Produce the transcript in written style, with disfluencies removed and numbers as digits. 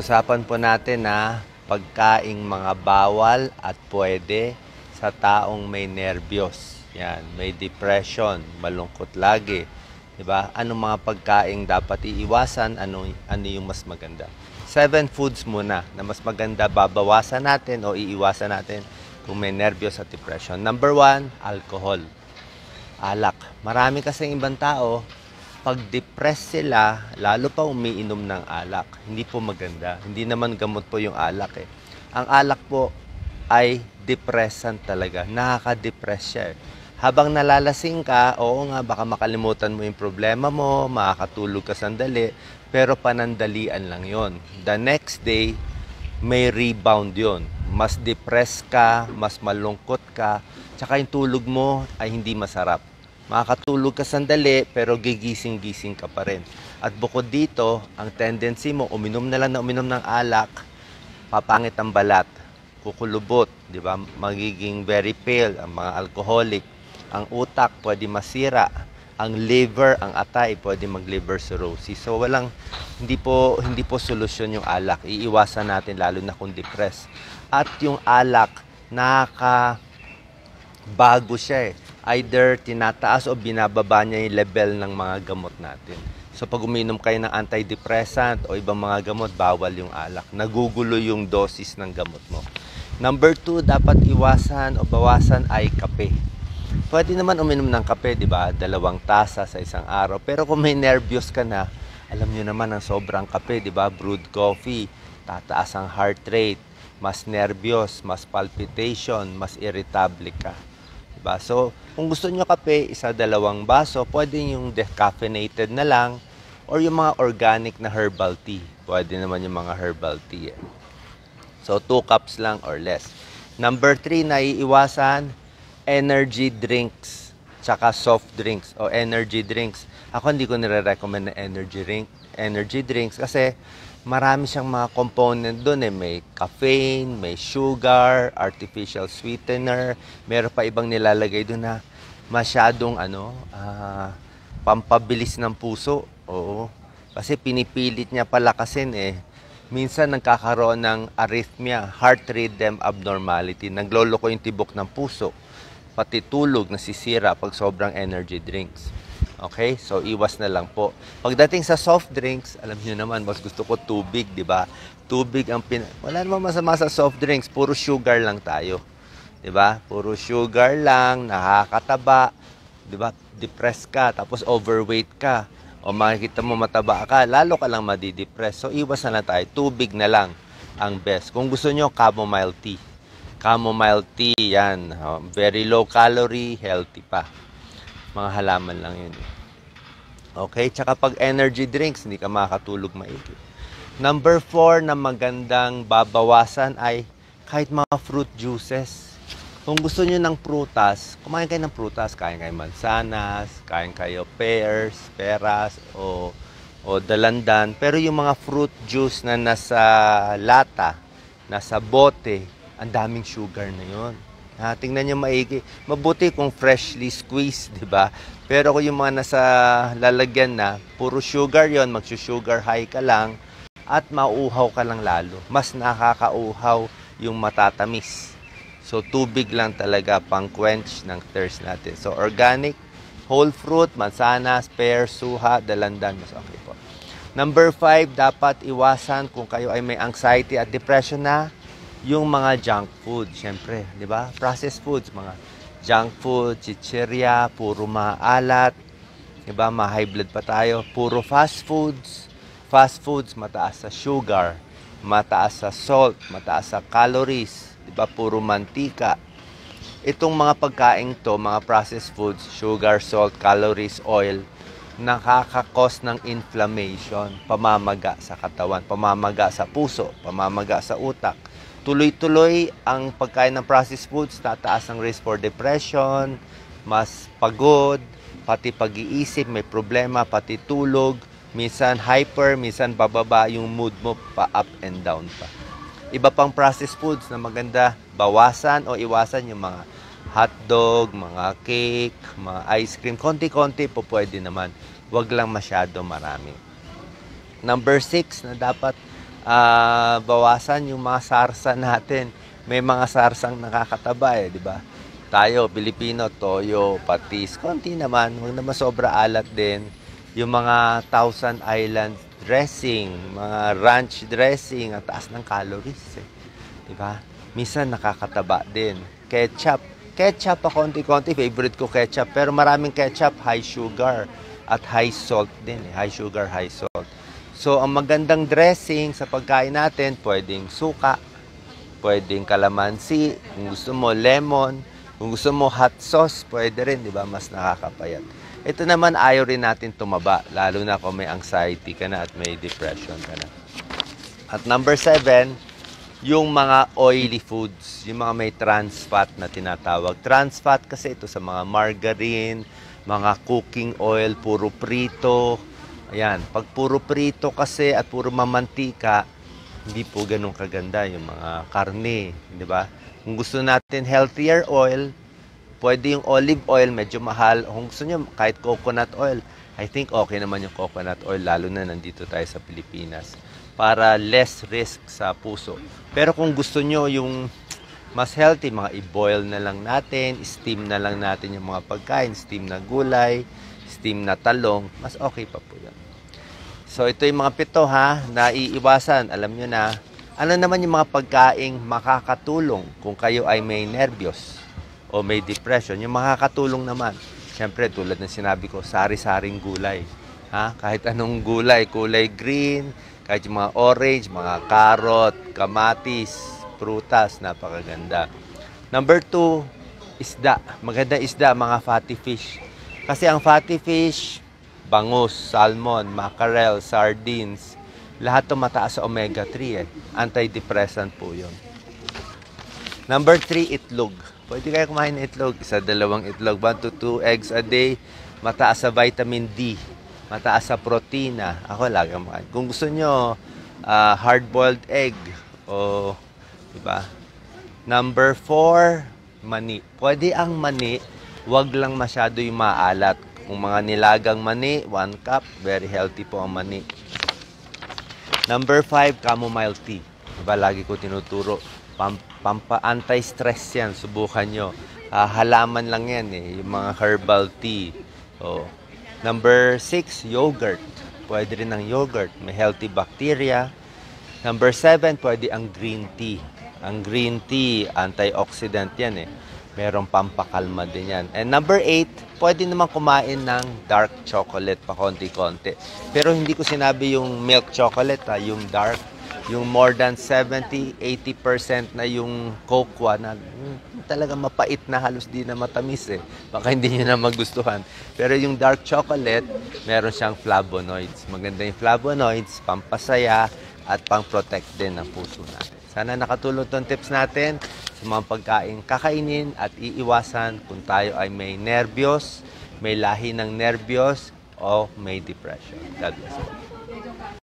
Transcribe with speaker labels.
Speaker 1: Pag-usapan po natin na pagkaing mga bawal at pwede sa taong may nervyos. Yan, may depression, malungkot lagi. 'Di ba? Anong mga pagkaing dapat iiwasan, ano yung mas maganda? 7 foods muna na mas maganda babawasan natin o iiwasan natin kung may nervyos at depression. Number 1, alcohol. Alak. Marami kasing ibang tao, pag depressed sila, lalo pa umiinom ng alak. Hindi po maganda. Hindi naman gamot po yung alak eh. Ang alak po ay depressant talaga. Nakaka-depress siya eh. Habang nalalasing ka, oo nga, baka makalimutan mo yung problema mo, makakatulog ka sandali, pero panandalian lang yon. The next day, may rebound yon. Mas depressed ka, mas malungkot ka, tsaka yung tulog mo ay hindi masarap. Makakatulog ka sandali, pero gigising-gising ka pa rin. At bukod dito, ang tendency mo, uminom na lang na uminom ng alak, papangit ang balat, kukulubot, di ba? Magiging very pale ang mga alcoholic. Ang utak pwede masira, ang liver, ang atay pwede mag-liver cirrhosis. So hindi po solusyon yung alak. Iiwasan natin lalo na kung depressed. At yung alak, bago siya eh. Either tinataas o binababa niya yung level ng mga gamot natin. So pag uminom kayo ng antidepressant o ibang mga gamot, bawal yung alak. Nagugulo yung dosis ng gamot mo. Number 2, dapat iwasan o bawasan ay kape. Pwede naman uminom ng kape, di ba? 2 tasa sa isang araw. Pero kung may nervyos ka na, alam nyo naman ang sobrang kape, di ba? Brewed coffee, tataas ang heart rate, mas nervyos, mas palpitation, mas irritable ka. Diba? So, kung gusto nyo kape, 1-2 baso, pwede yung decaffeinated na lang or yung mga organic na herbal tea. Pwede naman yung mga herbal tea. So, 2 cups lang or less. Number 3, naiiwasan, energy drinks, tsaka soft drinks o energy drinks. Ako hindi ko nire-recommend na energy drinks kasi marami siyang mga component doon eh. May caffeine, may sugar, artificial sweetener. Meron pa ibang nilalagay doon na masyadong pampabilis ng puso. Oo. Kasi pinipilit niya palakasin eh. Minsan nagkakaroon ng arrhythmia, heart rhythm abnormality. Nagloloko yung tibok ng puso. Pati tulog nasisira pag sobrang energy drinks. Okay? So, iwas na lang po. Pagdating sa soft drinks, alam niyo naman, mas gusto ko tubig, di ba? Tubig ang wala namang masama sa soft drinks, puro sugar lang tayo. Di ba? Puro sugar lang, nakakataba, di ba? Depressed ka, tapos overweight ka, o makikita mo mataba ka, lalo ka lang madidepress. So, iwas na lang tayo. Tubig na lang ang best. Kung gusto nyo, chamomile tea. Chamomile tea, yan. Very low calorie, healthy pa. Mga halaman lang yun. Okay? Tsaka pag energy drinks, hindi ka makakatulog maigi. Number 4 na magandang babawasan ay kahit mga fruit juices. Kung gusto nyo ng prutas, kumain kayo ng prutas. Kain kayo mansanas, kain kayo peras, o dalandan. Pero yung mga fruit juice na nasa lata, nasa bote, ang daming sugar na yun. Tingnan nyo maigi. Mabuti kung freshly squeezed, di ba? Pero kung yung mga nasa lalagyan na, puro sugar yon, magsusugar high ka lang at mauuhaw ka lang lalo. Mas nakakauhaw yung matatamis. So, tubig lang talaga pang quench ng thirst natin. So, organic, whole fruit, mansanas, pear, suha, dalandan. Mas okay po. Number 5, dapat iwasan kung kayo ay may anxiety at depression na, yung mga junk food, syempre, di ba? Processed foods, mga junk food, chichirya, puro maalat, di ba? Ma-high blood pa tayo. Puro fast foods. Fast foods, mataas sa sugar, mataas sa salt, mataas sa calories, di ba? Puro mantika. Itong mga pagkain to, mga processed foods, sugar, salt, calories, oil, nakaka-cause ng inflammation, pamamaga sa katawan, pamamaga sa puso, pamamaga sa utak. Tuloy-tuloy ang pagkain ng processed foods, tataas ang risk for depression, mas pagod, pati pag-iisip, may problema, pati tulog, minsan hyper, minsan bababa yung mood mo, pa-up and down pa. Iba pang processed foods na maganda bawasan o iwasan yung mga hotdog, mga cake, mga ice cream. Konti-konti po pwede naman. Huwag lang masyado marami. Number 6 na dapat bawasan yung mga sarsa natin. May mga sarsang nakakataba di ba? Tayo, Pilipino, toyo, patis, konti naman, huwag naman sobra alat din. Yung mga Thousand Island dressing, mga ranch dressing, ang taas ng calories di ba? Minsan nakakataba din. Ketchup pa konti-konti, favorite ko ketchup, pero maraming ketchup, high sugar at high salt din, high sugar, high salt. So, ang magandang dressing sa pagkain natin, pwedeng suka, pwedeng kalamansi, kung gusto mo lemon, kung gusto mo hot sauce, pwede rin, di ba? Mas nakakapayat. Ito naman, ayaw rin natin tumaba, lalo na kung may anxiety ka na at may depression ka na. At number 7, yung mga oily foods, yung mga may trans fat na tinatawag. Trans fat kasi ito sa mga margarine, mga cooking oil, puro prito. Ayan, pag puro prito kasi at puro mamantika, hindi po ganun kaganda yung mga karne, di ba? Kung gusto natin healthier oil, pwede yung olive oil, medyo mahal. Kung gusto nyo, kahit coconut oil, I think okay naman yung coconut oil, lalo na nandito tayo sa Pilipinas, para less risk sa puso. Pero kung gusto nyo yung mas healthy, mga i-boil na lang natin, steam na lang natin yung mga pagkain, steam na gulay, steam na talong, mas okay pa po yan. So, ito yung mga 7 na iiwasan. Alam nyo na, ano naman yung mga pagkaing makakatulong kung kayo ay may nervyos o may depression. Yung makakatulong naman, syempre tulad ng sinabi ko, sari-saring gulay. Kahit anong gulay, kulay green, kahit yung mga orange, mga carrot, kamatis, prutas, napakaganda. Number 2, isda. Maganda isda, mga fatty fish. Kasi ang fatty fish, bangus, salmon, mackerel, sardines, lahat ito mataas sa omega-3 Antidepressant po yun. Number 3, itlog. Pwede kayo kumain ng itlog. 1-2 itlog, 1 to 2 eggs a day. Mataas sa vitamin D. Mataas sa protina. Ako lagi kumain. Kung gusto nyo, hard-boiled egg. O, diba? Number 4, mani. Pwede ang mani, wag lang masyado yung maalat. Kung mga nilagang mani, 1 cup, very healthy po ang mani. Number 5, chamomile tea. Diba, lagi ko tinuturo. Anti-stress yan, subukan nyo. Halaman lang yan yung mga herbal tea. Number 6, yogurt. Pwede rin ang yogurt, may healthy bacteria. Number 7, pwede ang green tea. Ang green tea, antioxidant yan Merong pampakalma din yan. And number 8, pwede naman kumain ng dark chocolate pa konti-konti. Pero hindi ko sinabi yung milk chocolate, yung dark. Yung more than 70-80% na yung cocoa na talaga mapait na, halos di na matamis Baka hindi nyo na magustuhan. Pero yung dark chocolate, meron siyang flavonoids. Maganda yung flavonoids, pampasaya at pang-protect din ng puso natin. Sana nakatulong itong tips natin sa mga pagkain kakainin at iiwasan kung tayo ay may nervyos, may lahi ng nervyos o may depression. God bless you.